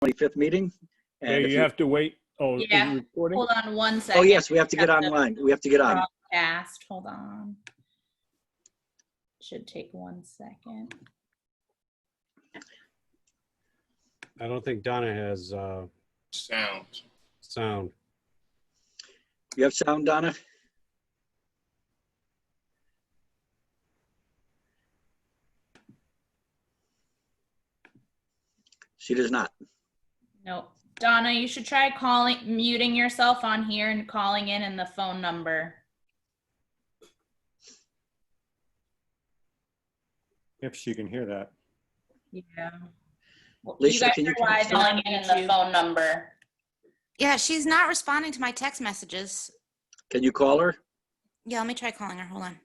25th meeting. Yeah, And if you have to wait. Oh, is Yeah. it recording? Hold on one second. Oh, yes, we have to get online. We have to get on. Broadcast. Hold on. Should take 1 second. I don't think Donna has sound. You have sound, Donna? She does not. Nope. Donna, you should try muting yourself on here and calling in the phone number. If she can hear that. Yeah. Well, Lisa, you can you guys are live on in the YouTube. phone number. Yeah, she's not responding to my text messages. Can you call her? Yeah, let me try calling her. Hold on.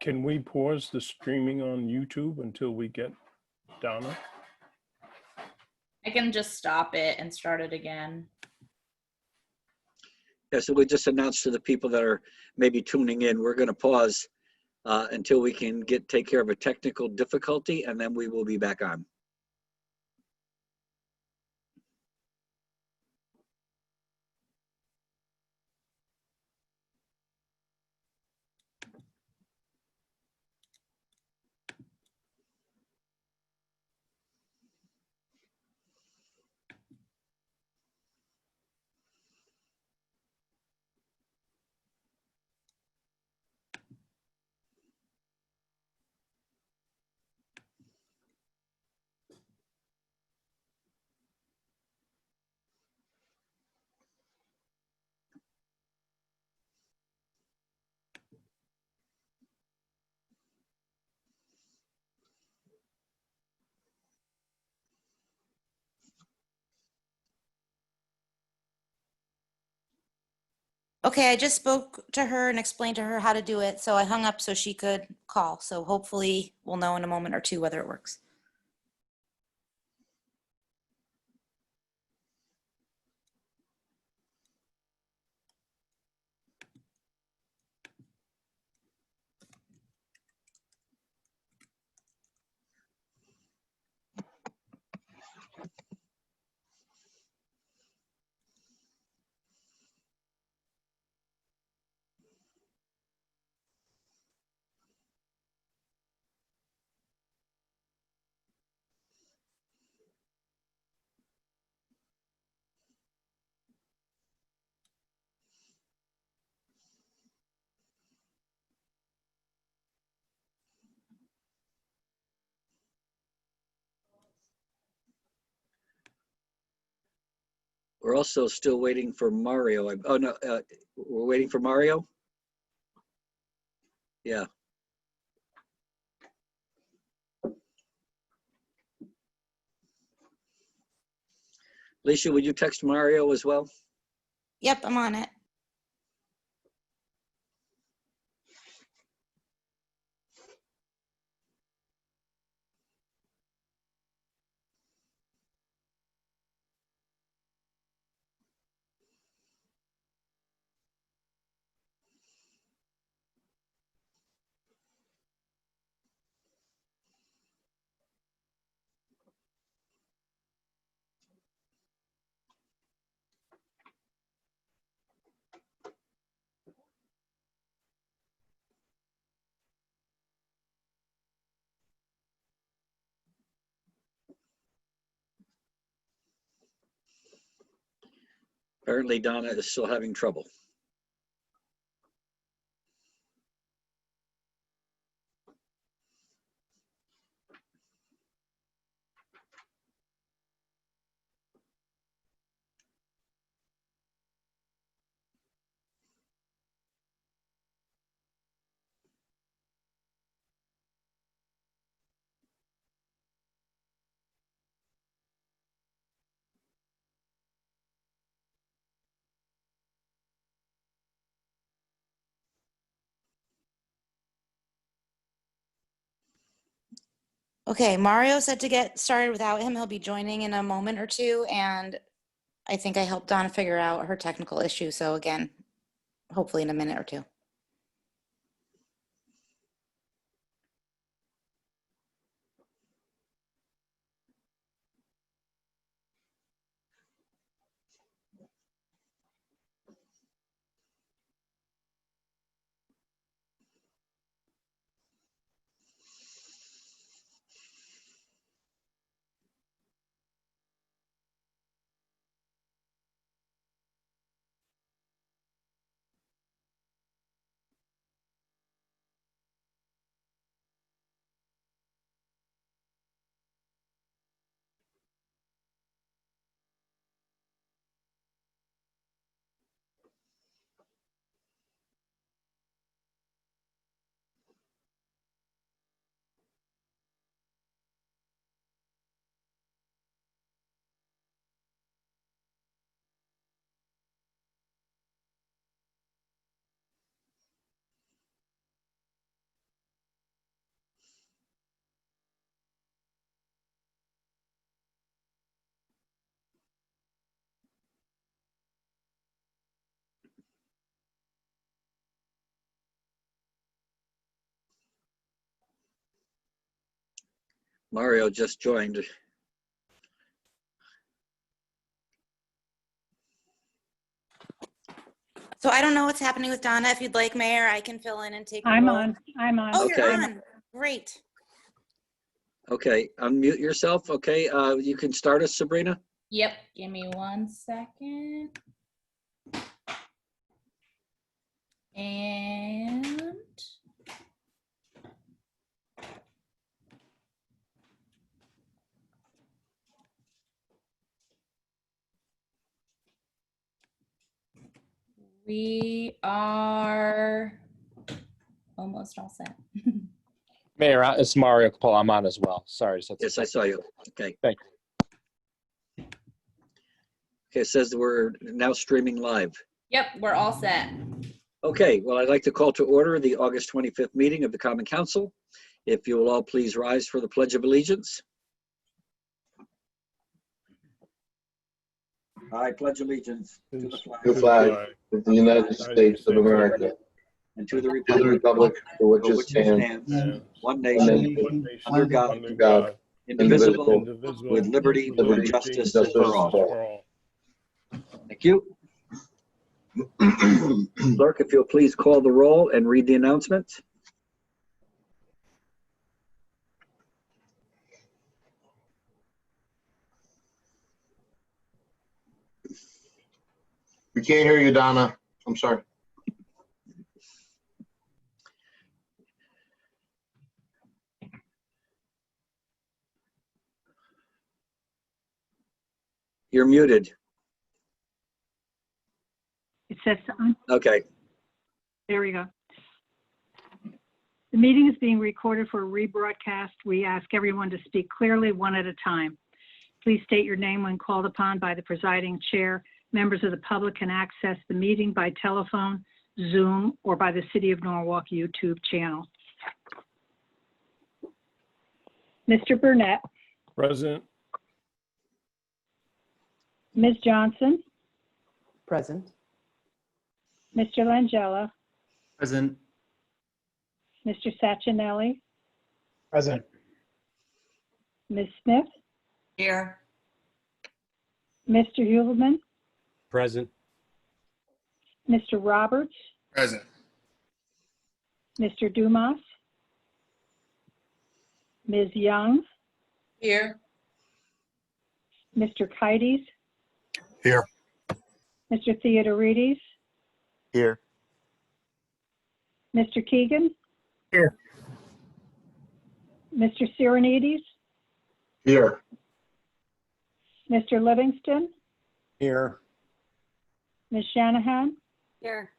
Can we pause the streaming on YouTube until we get Donna? I can just stop it and start it again. Yeah, so we just announced to the people that are maybe tuning in, we're going to pause until we can take care of a technical difficulty, and then we will be back on. Okay, I just spoke to her and explained to her how to do it. So I hung up so she could call. So hopefully we'll know in a moment or two whether it works. We're also still waiting for Mario. Oh, no, we're waiting for Mario? Yeah. Alicia, would you text Mario as well? Yep, I'm on it. Apparently Donna is still having trouble. Okay, Mario said to get started without him. He'll be joining in a moment or two, and I think I helped Donna figure out her technical issue. So again, hopefully in a minute or two. Mario just joined. So I don't know what's happening with Donna. If you'd like, Mayor, I can fill in and take. I'm role. on. I'm on. Oh, you're Okay. on. Great. Okay, unmute yourself. Okay, you can start us, Sabrina. Yep, give me 1 second. And we are almost all set. Mayor, it's Mario Capola. I'm on as well. Sorry. So Yes, I saw you. Okay. Thank Okay, it says that we're now streaming live. Yep, we're all set. Okay, well, I'd like to call to order the August 25th meeting of the Common Council. If you will all please rise for the Pledge of Allegiance. I pledge allegiance to the The flag flag of the United States of America, and to the to the republic for which it stands, and one one nation, nation, under God, under God, indivisible, indivisible, with liberty and justice for all. Thank you. Clerk, if you'll please call the roll and read the announcement. We can't hear you, Donna. I'm sorry. You're muted. It says, Okay. there we go. The meeting is being recorded for rebroadcast. We ask everyone to speak clearly, one at a time. Please state your name when called upon by the presiding chair. Members of the public can access the meeting by telephone, Zoom, or by the City of Norwalk YouTube channel. Mr. Burnett, Present. Ms. Johnson, Present. Mr. Langella, Present. Mr. Sacchinelli, Present. Ms. Smith, Here. Mr. Huelman, Present. Mr. Roberts, Present. Mr. Dumas, Ms. Young, Here. Mr. Kites, Here. Mr. Theodorides, Here. Mr. Keegan, Here. Mr. Sirenides, Here. Mr. Livingston, Here. Ms. Shanahan, Here.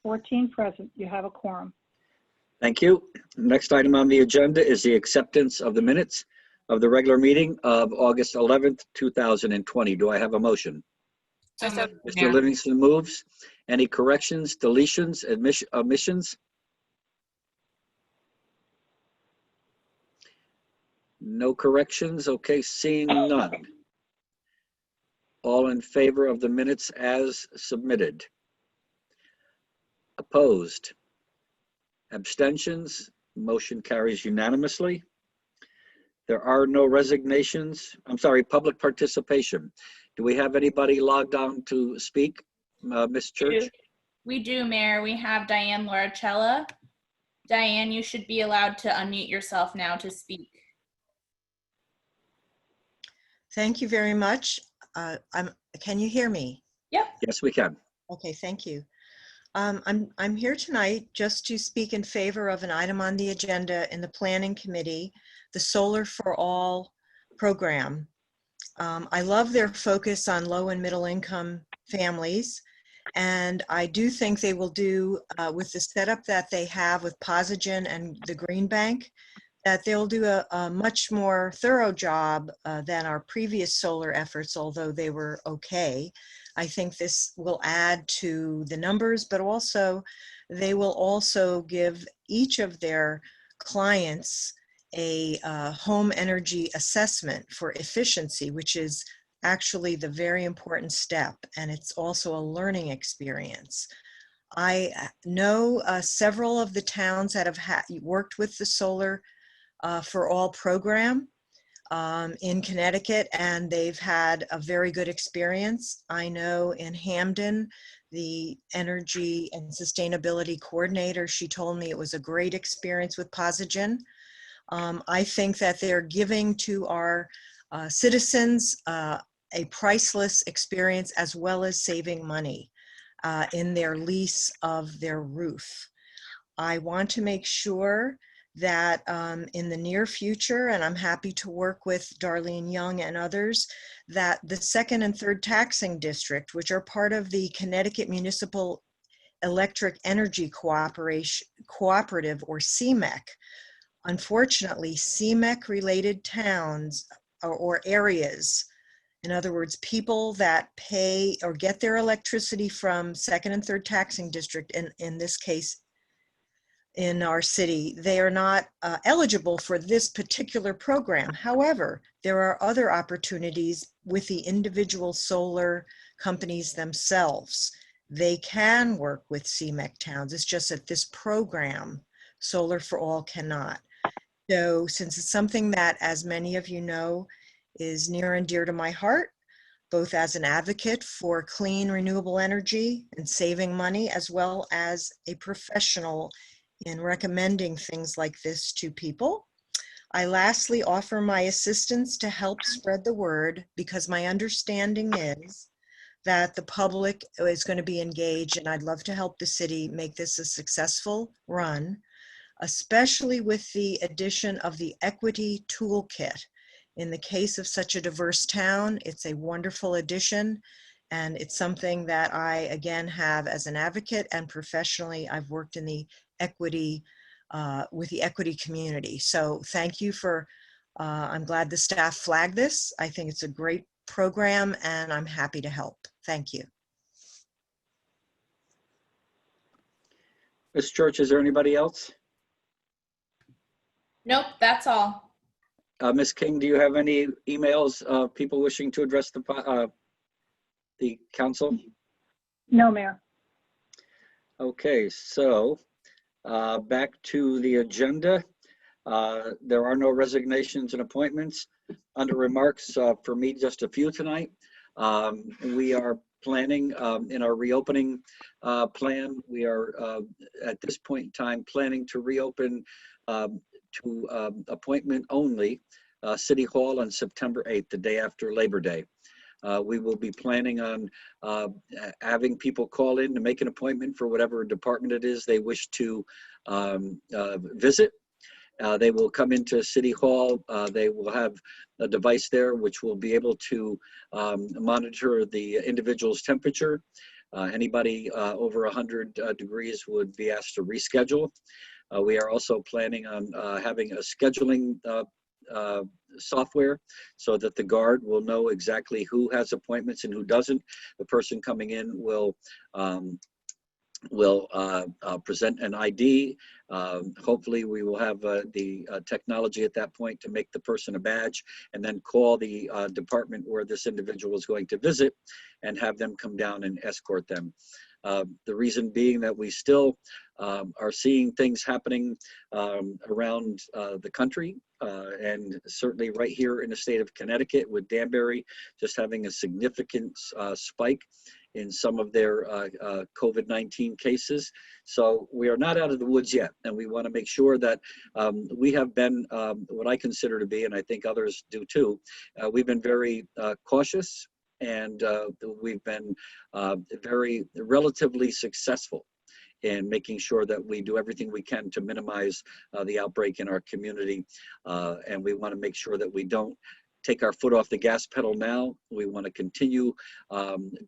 14 present. You have a quorum. Thank you. Next item on the agenda is the acceptance of the minutes of the regular meeting of August 11th, 2020. Do I have a motion? Mr. Livingston moves. Any corrections, deletions, omissions? No corrections? Okay, seeing none. All in favor of the minutes as submitted? Opposed? Abstentions? Motion carries unanimously. There are no resignations. I'm sorry, public participation. Do we have anybody logged on to speak, Ms. Church? We do, Mayor. We have Diane Lauricella. Diane, you should be allowed to unmute yourself now to speak. Thank you very much. Can you hear me? Yep. Yes, we can. Okay, thank you. I'm here tonight just to speak in favor of an item on the agenda in the Planning Committee, the Solar for All program. I love their focus on low and middle income families, and I do think they will do, with the setup that they have with Posigen and the Green Bank, that they'll do a much more thorough job than our previous solar efforts, although they were okay. I think this will add to the numbers, but also they will also give each of their clients a home energy assessment for efficiency, which is actually the very important step, and it's also a learning experience. I know several of the towns that have worked with the Solar for All program in Connecticut, and they've had a very good experience. I know in Hamden, the energy and sustainability coordinator, she told me it was a great experience with Posigen. I think that they're giving to our citizens a priceless experience, as well as saving money in their lease of their roof. I want to make sure that in the near future, and I'm happy to work with Darlene Young and others, that the second and third taxing district, which are part of the Connecticut Municipal Electric Energy Cooperative, or CMEC, unfortunately, CMEC-related towns or areas, in other words, people that pay or get their electricity from second and third taxing district, in this case, in our city, they are not eligible for this particular program. However, there are other opportunities with the individual solar companies themselves. They can work with CMEC towns. It's just that this program, Solar for All, cannot. So since it's something that, as many of you know, is near and dear to my heart, both as an advocate for clean, renewable energy and saving money, as well as a professional in recommending things like this to people, I lastly offer my assistance to help spread the word, because my understanding is that the public is going to be engaged, and I'd love to help the city make this a successful run, especially with the addition of the equity toolkit. In the case of such a diverse town, it's a wonderful addition, and it's something that I, again, have as an advocate, and professionally, I've worked in the equity, with the equity community. So thank you for, I'm glad the staff flagged this. I think it's a great program, and I'm happy to help. Thank you. Ms. Church, is there anybody else? Nope, that's all. Ms. King, do you have any emails of people wishing to address the council? No, Mayor. Okay, so back to the agenda. There are no resignations and appointments. Under remarks, for me, just a few tonight. We are planning in our reopening plan. We are at this point in time planning to reopen to appointment only City Hall on September 8th, the day after Labor Day. We will be planning on having people call in to make an appointment for whatever department it is they wish to visit. They will come into City Hall. They will have a device there which will be able to monitor the individual's temperature. Anybody over 100 degrees would be asked to reschedule. We are also planning on having a scheduling software so that the guard will know exactly who has appointments and who doesn't. The person coming in will will present an ID. Hopefully we will have the technology at that point to make the person a badge, and then call the department where this individual is going to visit and have them come down and escort them. The reason being that we still are seeing things happening around the country, and certainly right here in the state of Connecticut with Danbury just having a significant spike in some of their COVID-19 cases. So we are not out of the woods yet, and we want to make sure that we have been what I consider to be, and I think others do too, we've been very cautious, and we've been very relatively successful in making sure that we do everything we can to minimize the outbreak in our community. And we want to make sure that we don't take our foot off the gas pedal now. We want to continue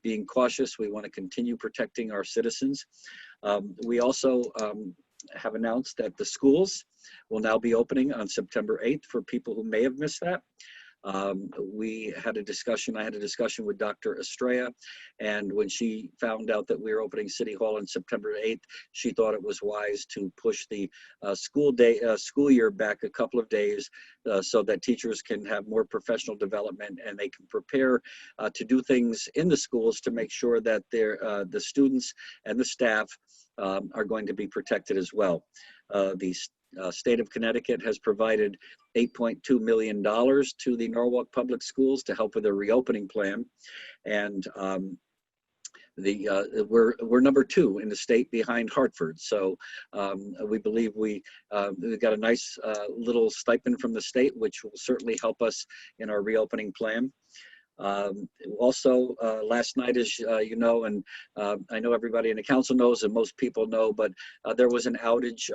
being cautious. We want to continue protecting our citizens. We also have announced that the schools will now be opening on September 8th for people who may have missed that. We had a discussion, I had a discussion with Dr. Estrella, and when she found out that we were opening City Hall on September 8th, she thought it was wise to push the school year back a couple of days so that teachers can have more professional development and they can prepare to do things in the schools to make sure that the students and the staff are going to be protected as well. The state of Connecticut has provided $8.2 million to the Norwalk Public Schools to help with their reopening plan. And we're number 2 in the state behind Hartford. So we believe we got a nice little stipend from the state, which will certainly help us in our reopening plan. Also, last night, as you know, and I know everybody in the council knows and most people know, but there was an outage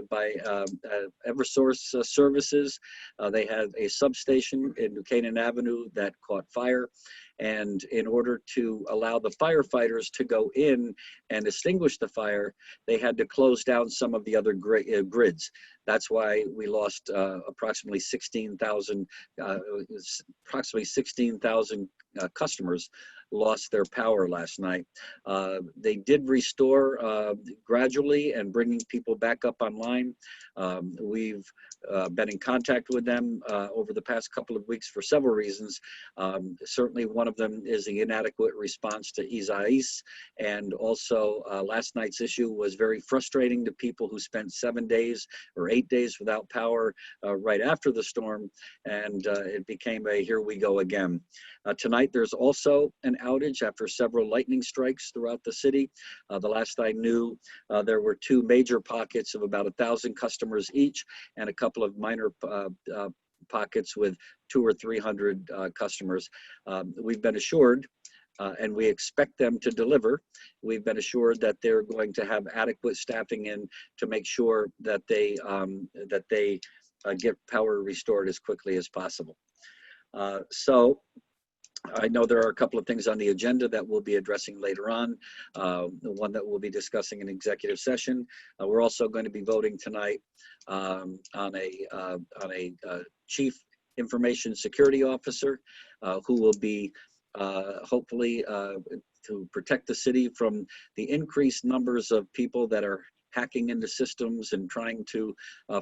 by Eversource Services. They had a substation in New Canaan Avenue that caught fire. And in order to allow the firefighters to go in and extinguish the fire, they had to close down some of the other grids. That's why we lost approximately 16,000 customers lost their power last night. They did restore gradually and bringing people back up online. We've been in contact with them over the past couple of weeks for several reasons. Certainly one of them is the inadequate response to Isaias, and also last night's issue was very frustrating to people who spent 7 days or 8 days without power right after the storm, and it became a here we go again. Tonight there's also an outage after several lightning strikes throughout the city. The last I knew, there were 2 major pockets of about 1,000 customers each, and a couple of minor pockets with 200 or 300 customers. We've been assured, and we expect them to deliver. We've been assured that they're going to have adequate staffing in to make sure that they get power restored as quickly as possible. So I know there are a couple of things on the agenda that we'll be addressing later on, the one that we'll be discussing in executive session. We're also going to be voting tonight on a chief information security officer who will be hopefully to protect the city from the increased numbers of people that are hacking into systems and trying to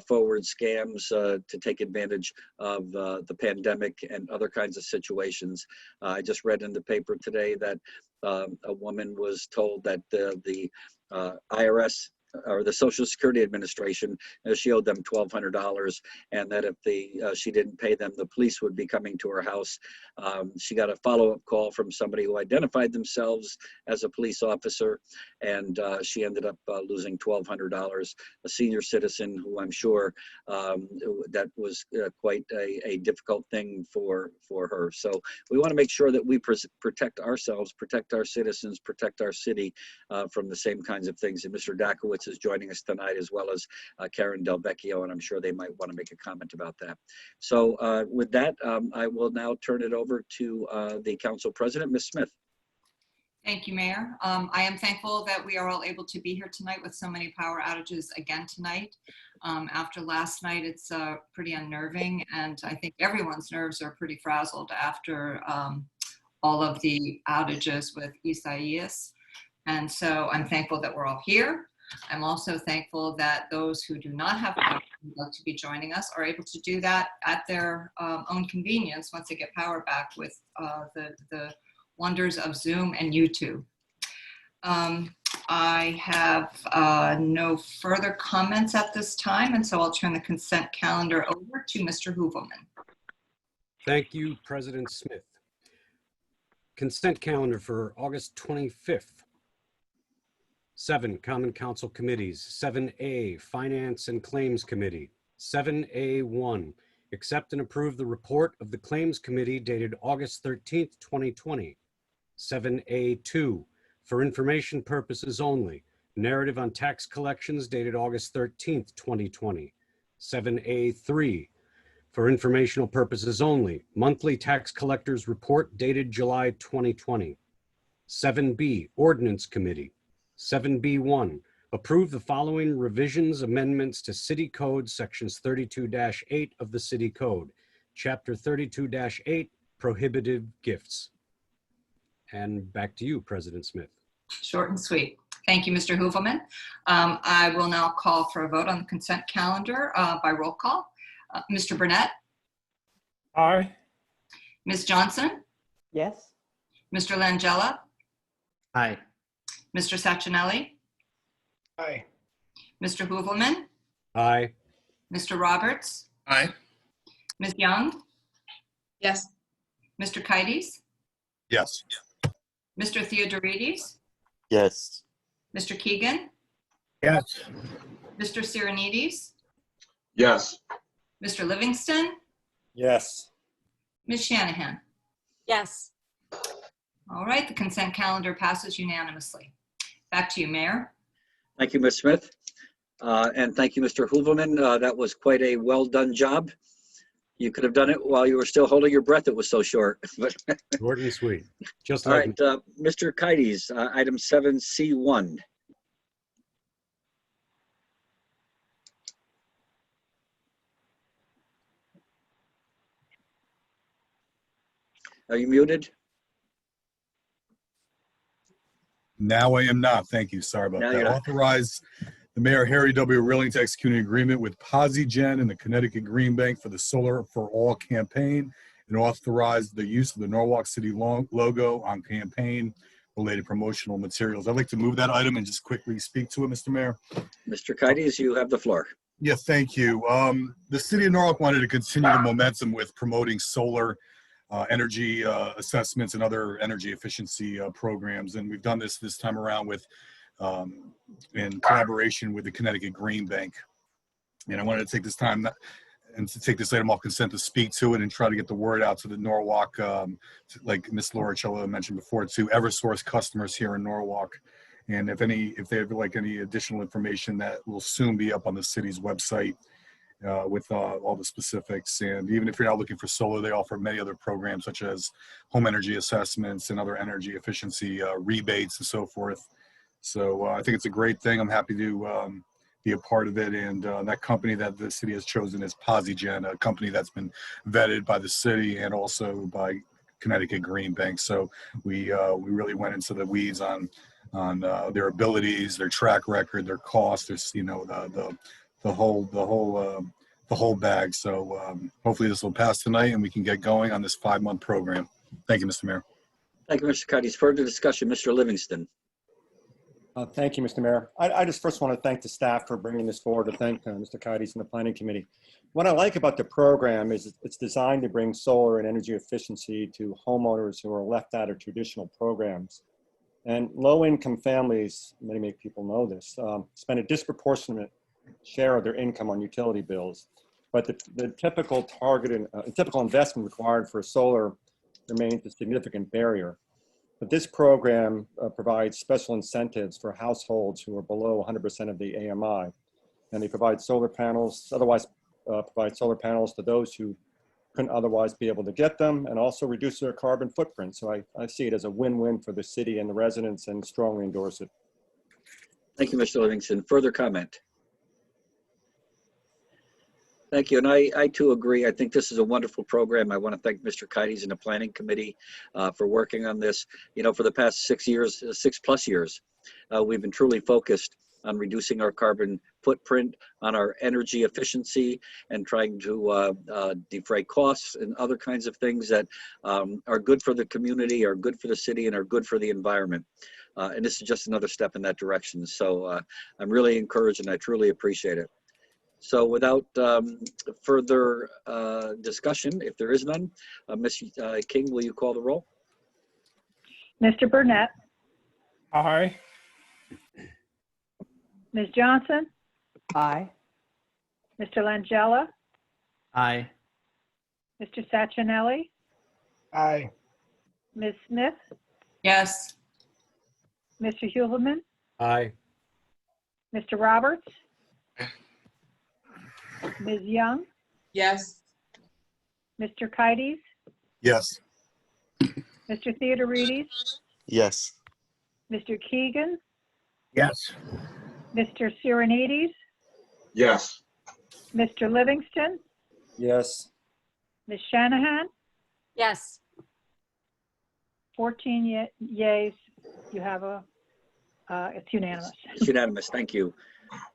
forward scams to take advantage of the pandemic and other kinds of situations. I just read in the paper today that a woman was told that the IRS or the Social Security Administration, she owed them $1,200, and that if she didn't pay them, the police would be coming to her house. She got a follow-up call from somebody who identified themselves as a police officer, and she ended up losing $1,200. A senior citizen who I'm sure that was quite a difficult thing for her. So we want to make sure that we protect ourselves, protect our citizens, protect our city from the same kinds of things. And Mr. Dakowitz is joining us tonight, as well as Karen Del Vecchio, and I'm sure they might want to make a comment about that. So with that, I will now turn it over to the Council President, Ms. Smith. Thank you, Mayor. I am thankful that we are all able to be here tonight with so many power outages again tonight. After last night, it's pretty unnerving, and I think everyone's nerves are pretty frazzled after all of the outages with Isaias. And so I'm thankful that we're all here. I'm also thankful that those who do not have power and would like to be joining us are able to do that at their own convenience once they get power back with the wonders of Zoom and YouTube. I have no further comments at this time, and so I'll turn the consent calendar over to Mr. Hoovelman. Thank you, President Smith. Consent calendar for August 25th. 7, Common Council Committees. 7A, Finance and Claims Committee. 7A1, accept and approve the report of the Claims Committee dated August 13th, 2020. 7A2, for information purposes only, narrative on tax collections dated August 13th, 2020. 7A3, for informational purposes only, monthly tax collectors report dated July 2020. 7B, Ordinance Committee. 7B1, approve the following revisions, amendments to City Code Sections 32-8 of the City Code, Chapter 32-8, Prohibitive Gifts. And back to you, President Smith. Short and sweet. Thank you, Mr. Hoovelman. I will now call for a vote on the consent calendar by roll call. Mr. Burnett? Aye. Ms. Johnson? Yes. Mr. Langella? Aye. Mr. Sacchinelli? Aye. Mr. Hoovelman? Aye. Mr. Roberts? Aye. Ms. Young? Yes. Mr. Kites? Yes. Mr. Theodorides? Yes. Mr. Keegan? Yes. Mr. Sirenides? Yes. Mr. Livingston? Yes. Ms. Shanahan? Yes. All right, the consent calendar passes unanimously. Back to you, Mayor. Thank you, Ms. Smith. And thank you, Mr. Hoovelman. That was quite a well-done job. You could have done it while you were still holding your breath. It was so short. Short and sweet. Just All like right, Mr. Kites, item 7C1. Are you muted? Now I am not. Thank you. Sorry about Now that. you're not. Authorize the Mayor Harry W. Rilling to execute an agreement with PosiGen and the Connecticut Green Bank for the Solar for All campaign, and authorize the use of the Norwalk City logo on campaign-related promotional materials. I'd like to move that item and just quickly speak to it, Mr. Mayor. Mr. Kites, you have the floor. Yeah, thank you. The city of Norwalk wanted to continue the momentum with promoting solar energy assessments and other energy efficiency programs, and we've done this time around with in collaboration with the Connecticut Green Bank. And I wanted to take this time and to take this item off consent to speak to it and try to get the word out to the Norwalk, like Ms. Lauricella mentioned before, to Eversource customers here in Norwalk. And if they have like any additional information, that will soon be up on the city's website with all the specifics. And even if you're not looking for solar, they offer many other programs such as home energy assessments and other energy efficiency rebates and so forth. So I think it's a great thing. I'm happy to be a part of it. And that company that the city has chosen is PosiGen, a company that's been vetted by the city and also by Connecticut Green Bank. So we really went into the weeds on their abilities, their track record, their cost, there's, you know, the whole bag. So hopefully this will pass tonight and we can get going on this 5-month program. Thank you, Mr. Mayor. Thank you, Mr. Kites. Further discussion, Mr. Livingston. Thank you, Mr. Mayor. I just first want to thank the staff for bringing this forward, to thank Mr. Kites and the Planning Committee. What I like about the program is it's designed to bring solar and energy efficiency to homeowners who are left out of traditional programs. And low-income families, many people know this, spend a disproportionate share of their income on utility bills. But the typical typical investment required for solar remains a significant barrier. But this program provides special incentives for households who are below 100% of the AMI. And they provide solar panels, provide solar panels to those who couldn't otherwise be able to get them, and also reduce their carbon footprint. So I see it as a win-win for the city and the residents, and strongly endorse it. Thank you, Mr. Livingston. Further comment? Thank you. And I too agree. I think this is a wonderful program. I want to thank Mr. Kites and the Planning Committee for working on this. You know, for the past 6 years, 6+ years, we've been truly focused on reducing our carbon footprint, on our energy efficiency, and trying to defray costs and other kinds of things that are good for the community, are good for the city, and are good for the environment. And this is just another step in that direction. So I'm really encouraged and I truly appreciate it. So without further discussion, if there is none, Ms. King, will you call the roll? Mr. Burnett, Aye. Ms. Johnson, Aye. Mr. Langella, Aye. Mr. Sacchinelli, Aye. Ms. Smith, Yes. Mr. Hubelman, Aye. Mr. Roberts, Ms. Young, Yes. Mr. Kites, Yes. Mr. Theodorides, Yes. Mr. Keegan, Yes. Mr. Sirenides, Yes. Mr. Livingston, Yes. Ms. Shanahan, Yes. 14 yeas. You have it's unanimous. It's unanimous. Thank you.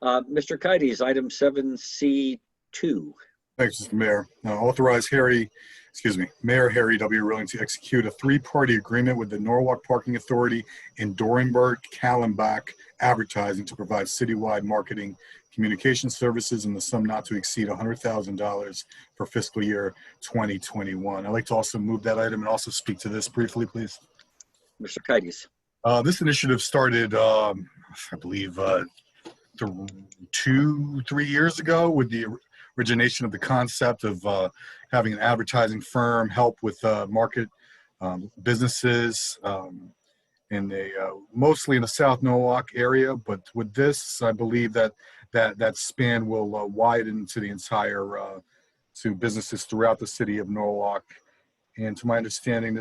Mr. Kites, item 7C2. Thanks, Mr. Mayor. Authorize Mayor Harry W. Rilling to execute a 3-party agreement with the Norwalk Parking Authority in Dorenburg, Kallenbach Advertising to provide citywide marketing communication services in the sum not to exceed $100,000 for fiscal year 2021. I'd like to also move that item and also speak to this briefly, please. Mr. Kites. This initiative started, I believe, 2-3 years ago with the origination of the concept of having an advertising firm help with market businesses mostly in the South Norwalk area. But with this, I believe that span will widen to the entire to businesses throughout the city of Norwalk. And to my understanding,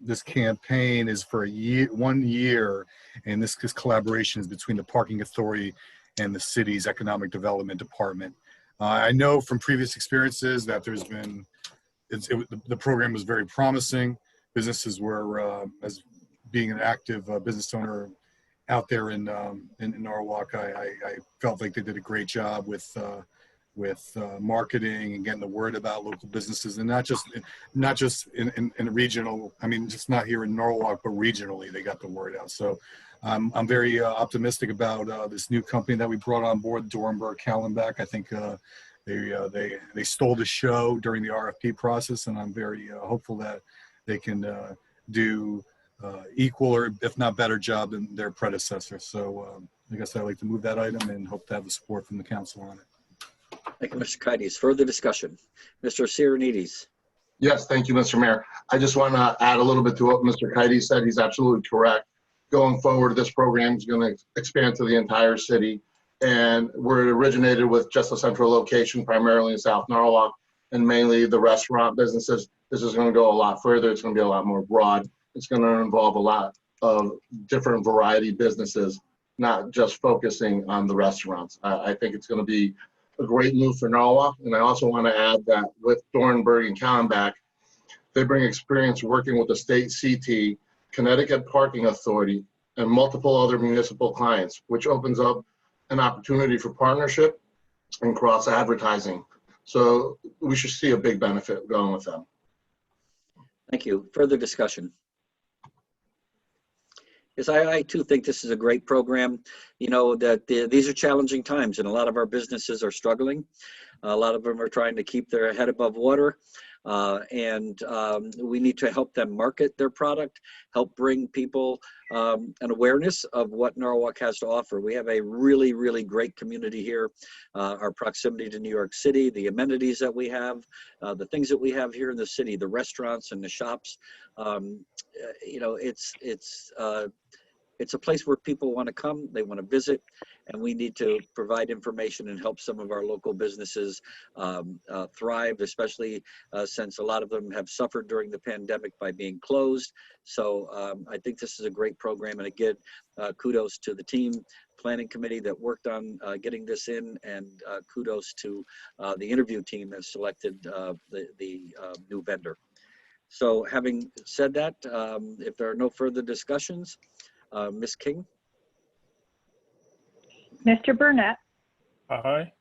this campaign is for 1 year, and this collaboration is between the Parking Authority and the city's Economic Development Department. I know from previous experiences that there's been, the program was very promising. Businesses were, as being an active business owner out there in Norwalk, I felt like they did a great job with marketing and getting the word about local businesses, and not just in regional. I mean, just not here in Norwalk, but regionally, they got the word out. So I'm very optimistic about this new company that we brought on board, Dorenburg Kallenbach. I think they stole the show during the RFP process, and I'm very hopeful that they can do equal or if not better job than their predecessor. So I guess I'd like to move that item and hope to have the support from the council on it. Thank you, Mr. Kites. Further discussion. Mr. Sirenides. Yes, thank you, Mr. Mayor. I just want to add a little bit to what Mr. Kites said. He's absolutely correct. Going forward, this program is going to expand to the entire city, and we're originated with just a central location, primarily in South Norwalk, and mainly the restaurant businesses. This is going to go a lot further. It's going to be a lot more broad. It's going to involve a lot of different variety businesses, not just focusing on the restaurants. I think it's going to be a great move for Norwalk. And I also want to add that with Dorenburg and Kallenbach, they bring experience working with the state CT, Connecticut Parking Authority, and multiple other municipal clients, which opens up an opportunity for partnership and cross advertising. So we should see a big benefit going with them. Thank you. Further discussion. Yes, I too think this is a great program. You know, that these are challenging times and a lot of our businesses are struggling. A lot of them are trying to keep their head above water. And we need to help them market their product, help bring people an awareness of what Norwalk has to offer. We have a really, really great community here. Our proximity to New York City, the amenities that we have, the things that we have here in the city, the restaurants and the shops. You know, it's a place where people want to come, they want to visit, and we need to provide information and help some of our local businesses thrive, especially since a lot of them have suffered during the pandemic by being closed. So I think this is a great program, and again, kudos to the team planning committee that worked on getting this in, and kudos to the interview team that selected the new vendor. So having said that, if there are no further discussions, Ms. King? Mr. Burnett, Aye.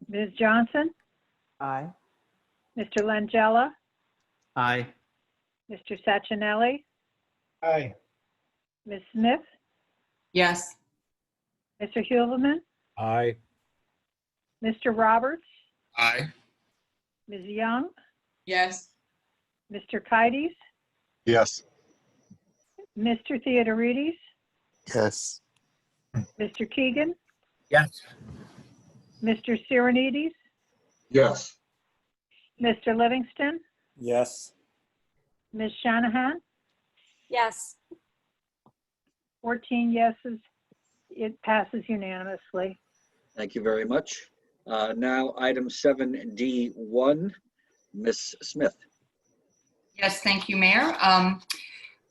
Ms. Johnson, Aye. Mr. Langella, Aye. Mr. Sacchinelli, Aye. Ms. Smith, Yes. Mr. Huelman, Aye. Mr. Roberts, Aye. Ms. Young, Yes. Mr. Kides, Yes. Mr. Theodorides, Yes. Mr. Keegan, Yes. Mr. Sirenides, Yes. Mr. Livingston, Yes. Ms. Shanahan, Yes. 14 yeses. It passes unanimously. Thank you very much. Now, item 7D1, Ms. Smith. Yes, thank you, Mayor.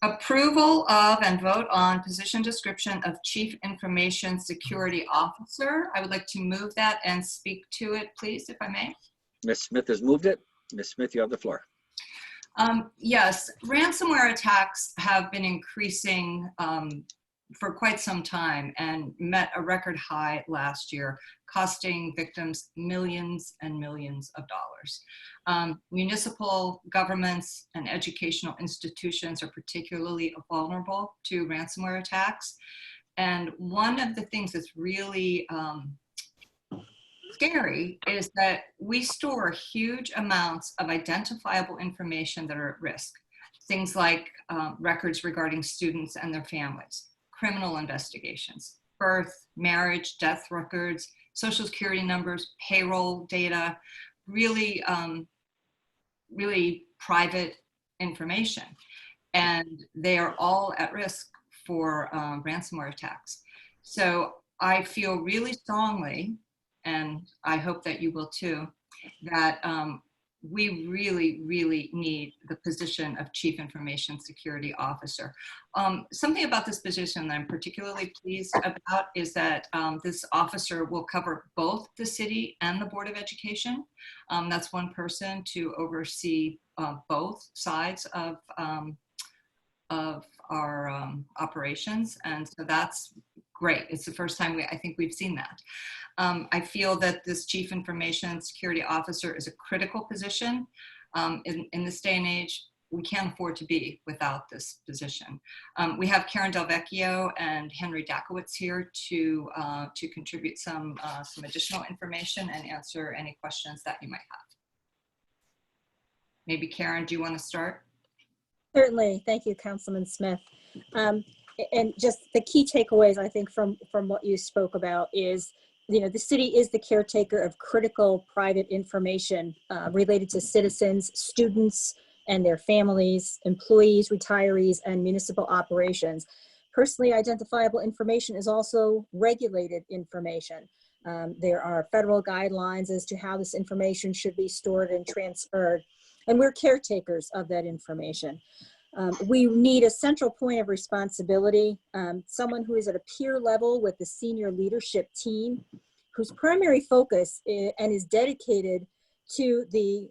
Approval of and vote on position description of Chief Information Security Officer. I would like to move that and speak to it, please, if I may. Ms. Smith has moved it. Ms. Smith, you have the floor. Yes, ransomware attacks have been increasing for quite some time and met a record high last year, costing victims millions and millions of dollars. Municipal governments and educational institutions are particularly vulnerable to ransomware attacks. And one of the things that's really scary is that we store huge amounts of identifiable information that are at risk. Things like records regarding students and their families, criminal investigations, birth, marriage, death records, social security numbers, payroll data, really, really private information. And they are all at risk for ransomware attacks. So I feel really strongly, and I hope that you will too, that we really, really need the position of Chief Information Security Officer. Something about this position that I'm particularly pleased about is that this officer will cover both the city and the Board of Education. That's one person to oversee both sides of our operations, and so that's great. It's the first time I think we've seen that. I feel that this Chief Information Security Officer is a critical position. In this day and age, we can't afford to be without this position. We have Karen Del Vecchio and Henry Dakowitz here to contribute some additional information and answer any questions that you might have. Maybe Karen, do you want to start? Certainly. Thank you, Councilman Smith. And just the key takeaways, I think, from what you spoke about is, the city is the caretaker of critical private information related to citizens, students, and their families, employees, retirees, and municipal operations. Personally identifiable information is also regulated information. There are federal guidelines as to how this information should be stored and transferred, and we're caretakers of that information. We need a central point of responsibility, someone who is at a peer level with the senior leadership team, whose primary focus and is dedicated to the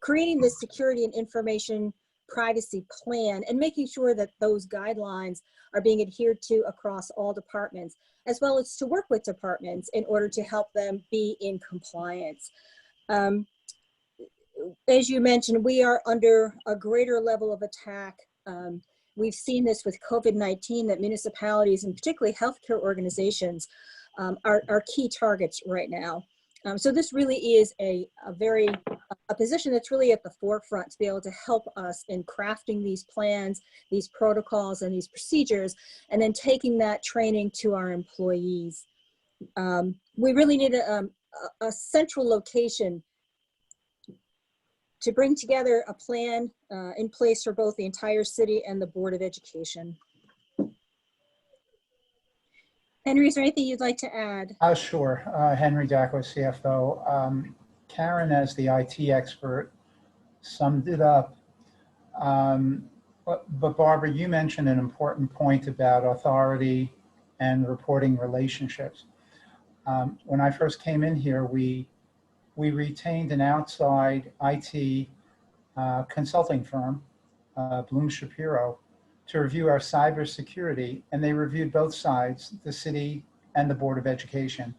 creating this security and information privacy plan and making sure that those guidelines are being adhered to across all departments, as well as to work with departments in order to help them be in compliance. As you mentioned, we are under a greater level of attack. We've seen this with COVID-19, that municipalities and particularly healthcare organizations are key targets right now. So this really is a position that's really at the forefront to be able to help us in crafting these plans, these protocols, and these procedures, and then taking that training to our employees. We really need a central location to bring together a plan in place for both the entire city and the Board of Education. Henry, is there anything you'd like to add? Sure. Henry Dacko, CFO. Karen, as the IT expert, summed it up. But Barbara, you mentioned an important point about authority and reporting relationships. When I first came in here, we retained an outside IT consulting firm, Bloom Shapiro, to review our cybersecurity, and they reviewed both sides, the city and the Board of Education,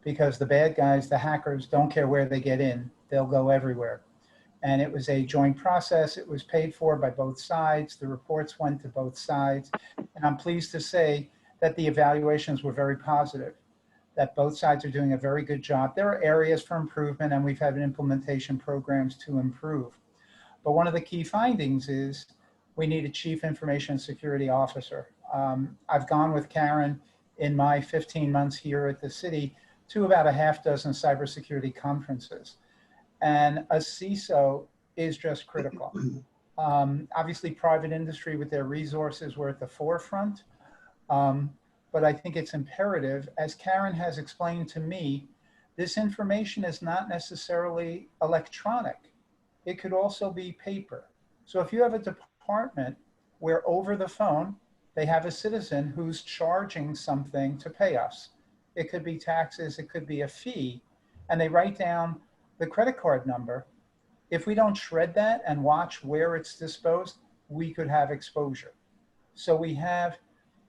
because the bad guys, the hackers, don't care where they get in, they'll go everywhere. And it was a joint process. It was paid for by both sides. The reports went to both sides. And I'm pleased to say that the evaluations were very positive, that both sides are doing a very good job. There are areas for improvement, and we've had implementation programs to improve. But one of the key findings is we need a chief information security officer. I've gone with Karen in my 15 months here at the city to about a half dozen cybersecurity conferences. And a CISO is just critical. Obviously, private industry with their resources were at the forefront. But I think it's imperative, as Karen has explained to me, this information is not necessarily electronic. It could also be paper. So if you have a department where over the phone, they have a citizen who's charging something to pay us. It could be taxes, it could be a fee, and they write down the credit card number. If we don't shred that and watch where it's disposed, we could have exposure. So we have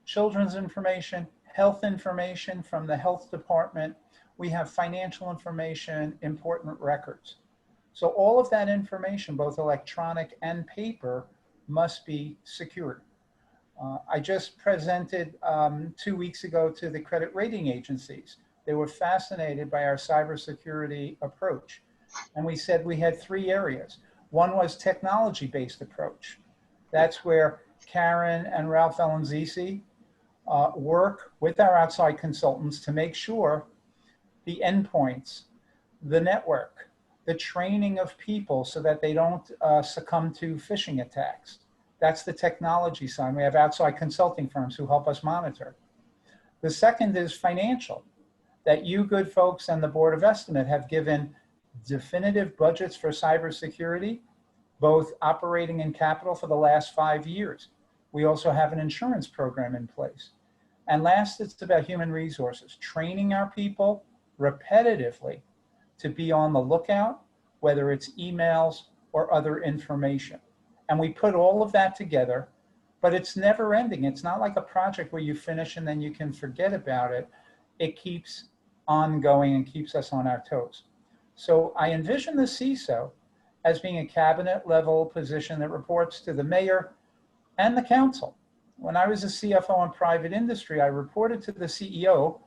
children's information, health information from the health department. We have financial information, important records. So all of that information, both electronic and paper, must be secured. I just presented 2 weeks ago to the credit rating agencies. They were fascinated by our cybersecurity approach. And we said we had 3 areas. One was technology-based approach. That's where Karen and Ralph Valenzici work with our outside consultants to make sure the endpoints, the network, the training of people so that they don't succumb to phishing attacks. That's the technology side. We have outside consulting firms who help us monitor. The second is financial, that you good folks and the Board of Estimate have given definitive budgets for cybersecurity, both operating and capital, for the last 5 years. We also have an insurance program in place. And last, it's about human resources, training our people repetitively to be on the lookout, whether it's emails or other information. And we put all of that together, but it's never ending. It's not like a project where you finish and then you can forget about it. It keeps ongoing and keeps us on our toes. So I envision the CISO as being a cabinet level position that reports to the mayor and the council. When I was a CFO in private industry, I reported to the CEO,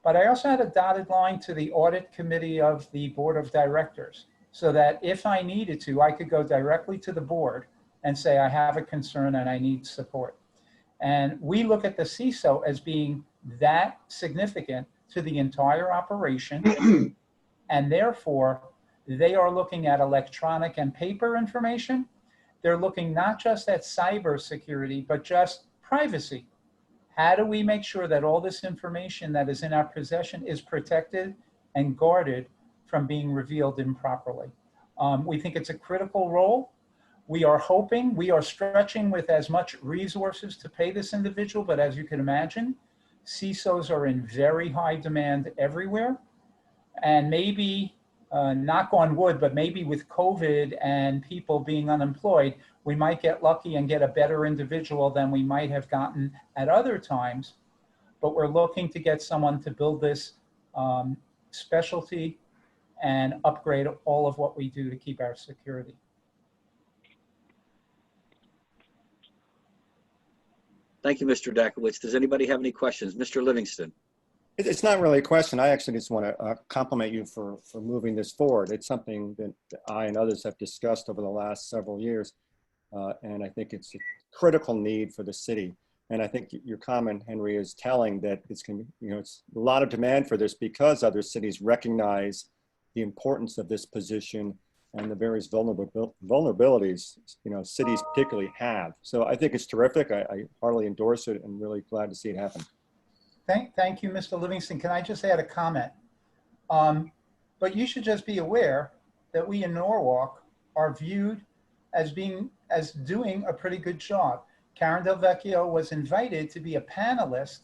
but I also had a dotted line to the audit committee of the board of directors, so that if I needed to, I could go directly to the board and say, I have a concern and I need support. And we look at the CISO as being that significant to the entire operation. And therefore, they are looking at electronic and paper information. They're looking not just at cybersecurity, but just privacy. How do we make sure that all this information that is in our possession is protected and guarded from being revealed improperly? We think it's a critical role. We are hoping, we are stretching with as much resources to pay this individual, but as you can imagine, CISOs are in very high demand everywhere. And maybe, knock on wood, but maybe with COVID and people being unemployed, we might get lucky and get a better individual than we might have gotten at other times. But we're looking to get someone to build this specialty and upgrade all of what we do to keep our security. Thank you, Mr. Dakowitz. Does anybody have any questions? Mr. Livingston. It's not really a question. I actually just want to compliment you for moving this forward. It's something that I and others have discussed over the last several years. And I think it's a critical need for the city. And I think your comment, Henry, is telling that it's a lot of demand for this because other cities recognize the importance of this position and the various vulnerabilities, cities particularly have. So I think it's terrific. I heartily endorse it and really glad to see it happen. Thank you, Mr. Livingston. Can I just add a comment? But you should just be aware that we in Norwalk are viewed as doing a pretty good job. Karen Del Vecchio was invited to be a panelist.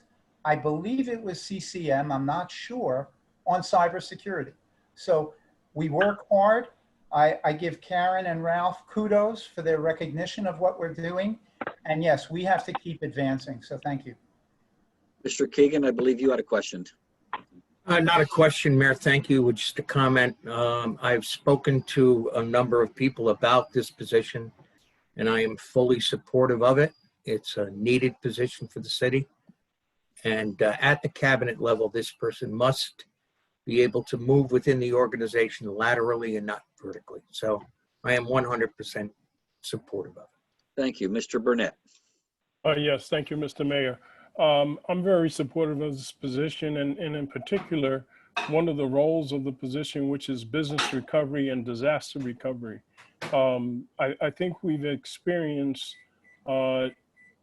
I believe it was CCM, I'm not sure, on cybersecurity. So we work hard. I give Karen and Ralph kudos for their recognition of what we're doing. And yes, we have to keep advancing. So thank you. Mr. Keegan, I believe you had a question. Not a question, Mayor. Thank you. Just a comment. I've spoken to a number of people about this position, and I am fully supportive of it. It's a needed position for the city. And at the cabinet level, this person must be able to move within the organization laterally and not vertically. So I am 100% supportive of it. Thank you. Mr. Burnett. Yes, thank you, Mr. Mayor. I'm very supportive of this position, and in particular, one of the roles of the position, which is business recovery and disaster recovery. I think we've experienced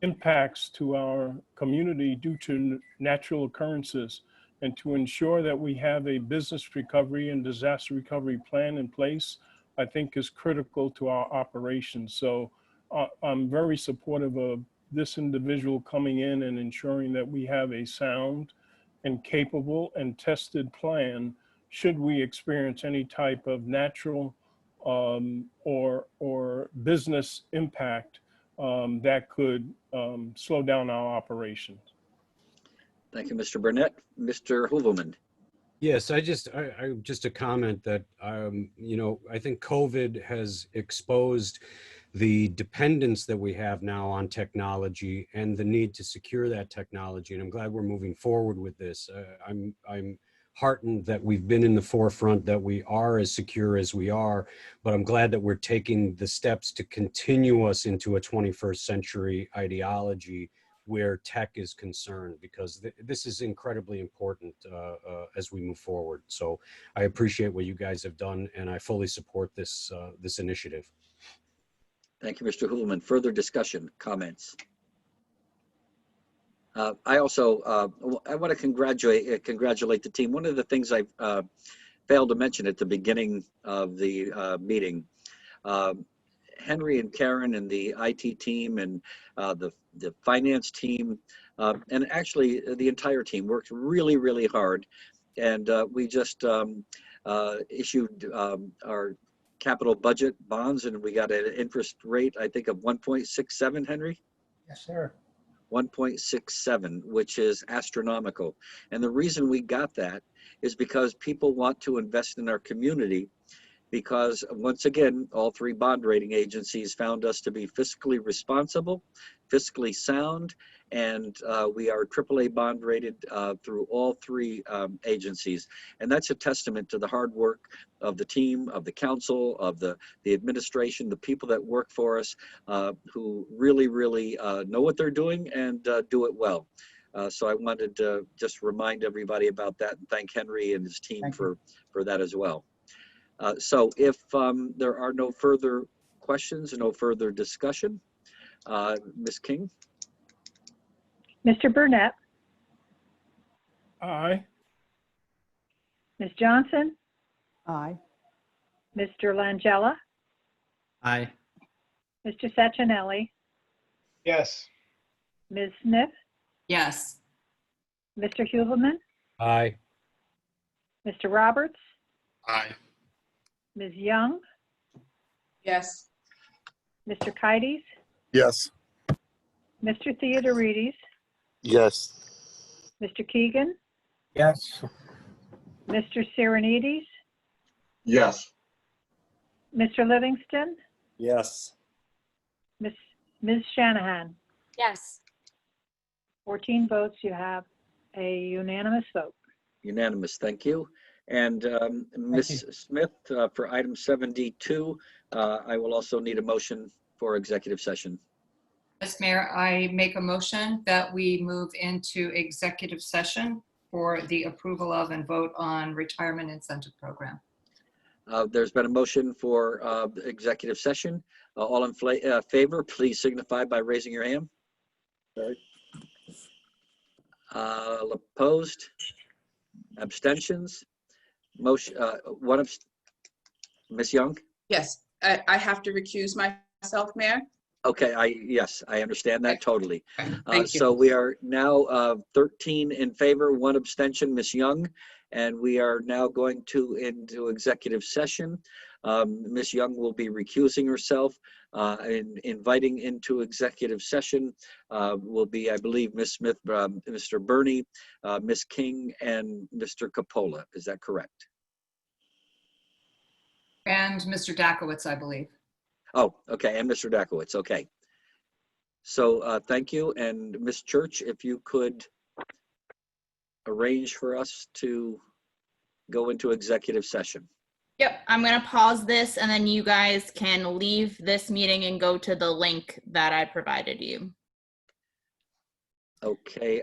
impacts to our community due to natural occurrences, and to ensure that we have a business recovery and disaster recovery plan in place, I think is critical to our operations. So I'm very supportive of this individual coming in and ensuring that we have a sound and capable and tested plan should we experience any type of natural or business impact that could slow down our operations. Thank you, Mr. Burnett. Mr. Hooverman. Yes, I just a comment that, you know, I think COVID has exposed the dependence that we have now on technology and the need to secure that technology. And I'm glad we're moving forward with this. I'm heartened that we've been in the forefront, that we are as secure as we are, but I'm glad that we're taking the steps to continue us into a 21st century ideology where tech is concerned, because this is incredibly important as we move forward. So I appreciate what you guys have done, and I fully support this this initiative. Thank you, Mr. Hooverman. Further discussion, comments? I also I want to congratulate the team. One of the things I failed to mention at the beginning of the meeting, Henry and Karen and the IT team and the finance team and actually the entire team worked really, really hard. And we just issued our capital budget bonds, and we got an interest rate, I think, of 1.67, Henry? Yes, sir. 1.67, which is astronomical. And the reason we got that is because people want to invest in our community, because once again, all three bond rating agencies found us to be fiscally responsible, fiscally sound, and we are AAA bond rated through all three agencies. And that's a testament to the hard work of the team, of the council, of the administration, the people that work for us, who really, really know what they're doing and do it well. So I wanted to just remind everybody about that and thank Henry and his team for that as well. So if there are no further questions, no further discussion, Ms. King? Mr. Burnett? Aye. Ms. Johnson? Aye. Mr. Langella? Aye. Mr. Sacchinelli? Yes. Ms. Smith? Yes. Mr. Huvelman? Aye. Mr. Roberts? Aye. Ms. Young? Yes. Mr. Kites? Yes. Mr. Theodorides? Yes. Mr. Keegan? Yes. Mr. Serenides? Yes. Mr. Livingston? Yes. Ms. Shanahan? Yes. 14 votes, you have a unanimous vote. Unanimous, thank you. And Ms. Smith, for item 72, I will also need a motion for executive session. Yes, Mayor, I make a motion that we move into executive session for the approval of and vote on retirement incentive program. There's been a motion for executive session. All in favor, please signify by raising your hand. Opposed? Abstentions? Motion, Ms. Young? Yes, I have to recuse myself, Mayor. Okay, yes, I understand that totally. Thank you. So we are now 13 in favor, 1 abstention, Ms. Young, and we are now going into executive session. Ms. Young will be recusing herself, and inviting into executive session will be, I believe, Ms. Smith, Mr. Burney, Ms. King, and Mr. Capola. Is that correct? And Mr. Dakowitz, I believe. Oh, okay, and Mr. Dakowitz, okay. So thank you, and Ms. Church, if you could arrange for us to go into executive session. Yep, I'm gonna pause this and then you guys can leave this meeting and go to the link that I provided you. Okay,